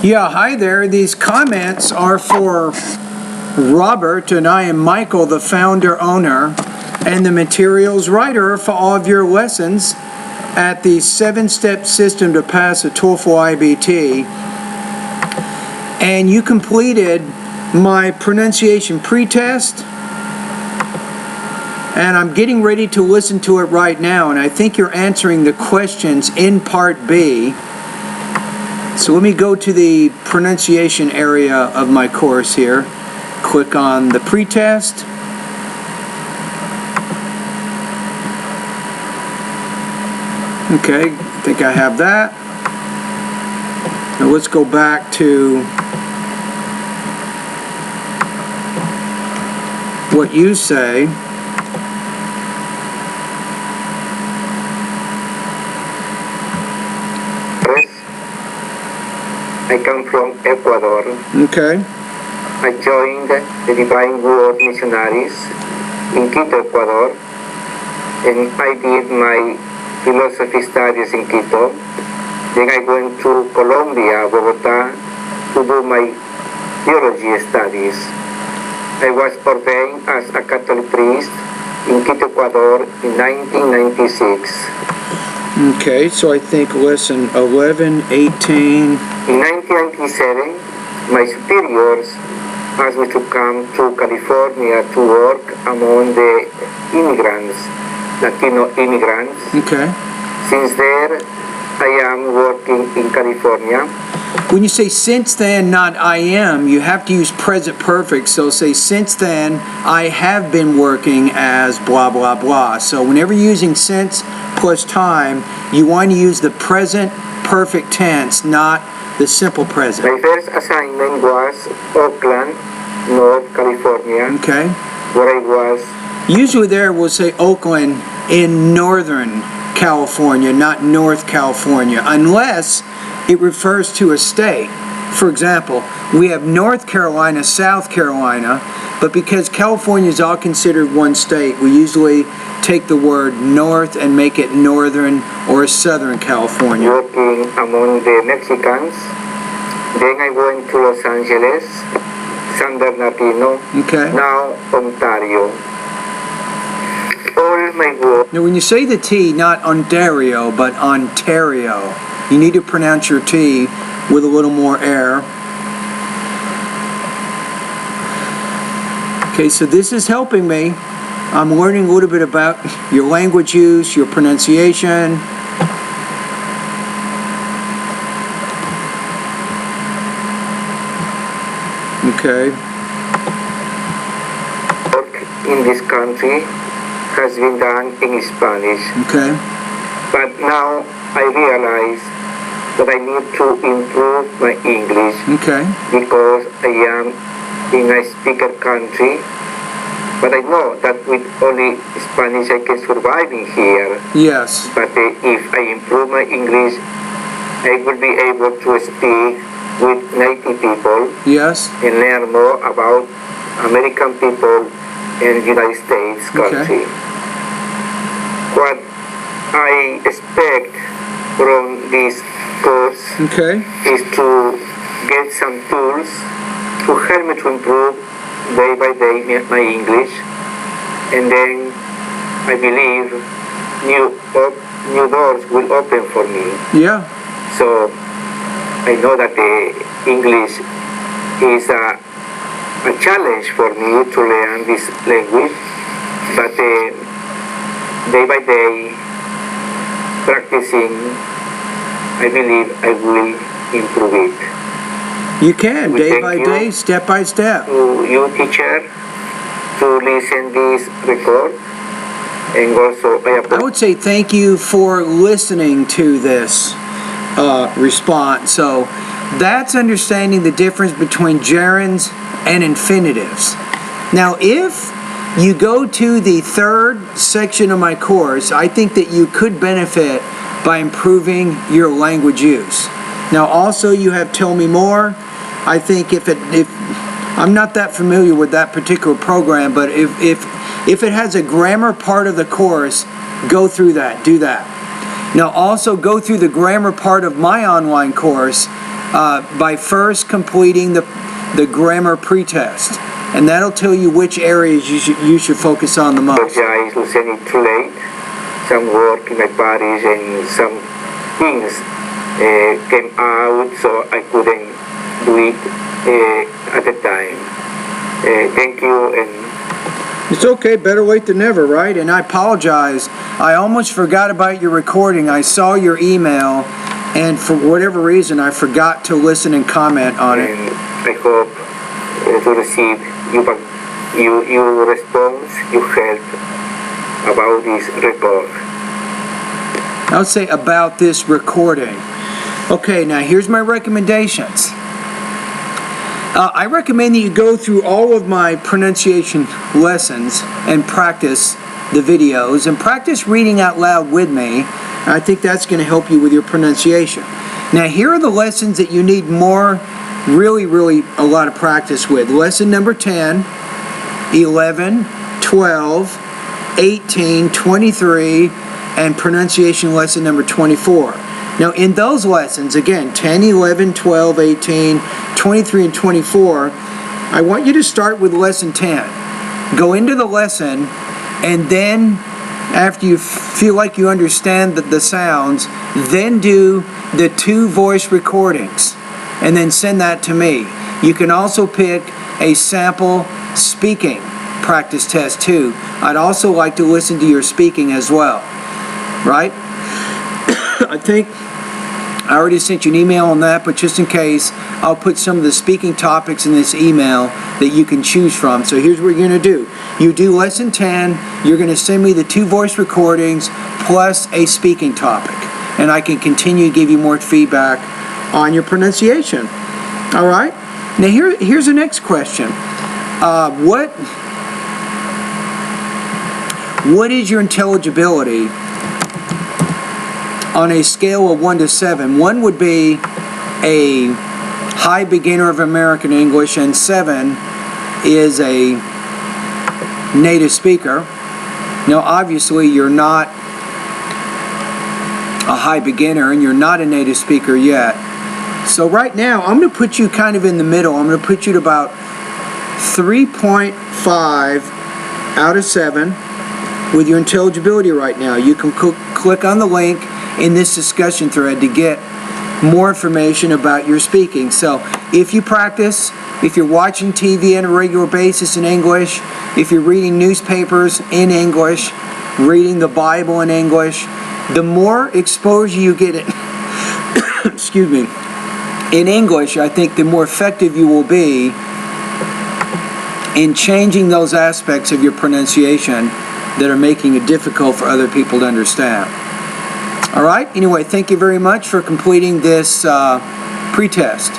Yeah, hi there. These comments are for Robert, and I am Michael, the founder, owner, and the materials writer for all of your lessons at the 7-step system to pass a TOEFL IBT. And you completed my pronunciation pretest, and I'm getting ready to listen to it right now, and I think you're answering the questions in part B. So let me go to the pronunciation area of my course here. Click on the pretest. Okay, I think I have that. Now let's go back to what you say. I come from Ecuador. Okay. I joined the Divine Word Missionaries in Quito, Ecuador, and I did my philosophy studies in Quito. Then I went to Colombia, Bogota, to do my theology studies. I was ordained as a Catholic priest in Quito, Ecuador in 1996. Okay, so I think lesson 11, 18. In 1997, my superiors asked me to come to California to work among the immigrants, Latino immigrants. Okay. Since there, I am working in California. When you say since then, not I am, you have to use present perfect. So say since then, I have been working as blah, blah, blah. So whenever you're using since plus time, you want to use the present perfect tense, not the simple present. My first assignment was Oakland, North California. Okay. Where I was. Usually there we'll say Oakland in Northern California, not North California, unless it refers to a state. For example, we have North Carolina, South Carolina, but because California is all considered one state, we usually take the word north and make it Northern or Southern California. Working among the Mexicans. Then I went to Los Angeles, San Bernardino, okay. Now Ontario. All my work. Now when you say the T, not Ontario, but Ontario, you need to pronounce your T with a little more air. Okay, so this is helping me. I'm learning a little bit about your language use, your pronunciation. Okay. Work in this country has been done in Spanish. Okay. But now I realize that I need to improve my English. Okay. Because I am in a speaker country. But I know that with only Spanish I can survive in here. Yes. But if I improve my English, I will be able to speak with native people. Yes. And learn more about American people and United States country. Okay. What I expect from this course is to get some tools to help me to improve day by day my English, and then I believe new doors will open for me. Yeah. So I know that the English is a challenge for me to learn this language, but day by day practicing, I believe I will improve it. You can, day by day, step by step. To you, teacher, to listen this record, and also I would say thank you for listening to this response. So that's understanding the difference between gerunds and infinitives. Now, if you go to the third section of my course, I think that you could benefit by improving your language use. Now, also you have Tell Me More. I think if I'm not that familiar with that particular program, but if it has a grammar part of the course, go through that, do that. Now also go through the grammar part of my online course, by first completing the grammar pretest. And that'll tell you which areas you should focus on the most. I listened it too late. Some work in my Paris and some things came out, so I couldn't do it at the time. Thank you. And it's okay, better late than never, right? And I apologize. I almost forgot about your recording. I saw your email, and for whatever reason, I forgot to listen and comment on it. And I hope to receive your response, your help about this report. I would say about this recording. Okay, now here's my recommendations. I recommend that you go through all of my pronunciation lessons and practice the videos and practice reading out loud with me. I think that's going to help you with your pronunciation. Now here are the lessons that you need really a lot of practice with. Lesson number 10, 11, 12, 18, 23, and pronunciation lesson number 24. Now in those lessons, again, 10, 11, 12, 18, 23, and 24, I want you to start with lesson 10. Go into the lesson, and then after you feel like you understand the sounds, then do the 2 voice recordings, and then send that to me. You can also pick a sample speaking practice test too. I'd also like to listen to your speaking as well, right? I think I already sent you an email on that, but just in case, I'll put some of the speaking topics in this email that you can choose from. So here's what you're going to do. You do lesson 10, you're going to send me the 2 voice recordings plus a speaking topic, and I can continue to give you more feedback on your pronunciation. All right? Now here's the next question. What is your intelligibility on a scale of 1 to 7? 1 would be a high beginner of American English, and 7 is a native speaker. Now, obviously, you're not a high beginner, and you're not a native speaker yet. So right now, I'm going to put you kind of in the middle. I'm going to put you at about 3.5 out of 7 with your intelligibility right now. You can click on the link in this discussion thread to get more information about your speaking. So if you practice, if you're watching TV on a regular basis in English, if you're reading newspapers in English, reading the Bible in English, the more exposure you get excuse me, in English, I think the more effective you will be in changing those aspects of your pronunciation that are making it difficult for other people to understand. All right? Anyway, thank you very much for completing this pretest.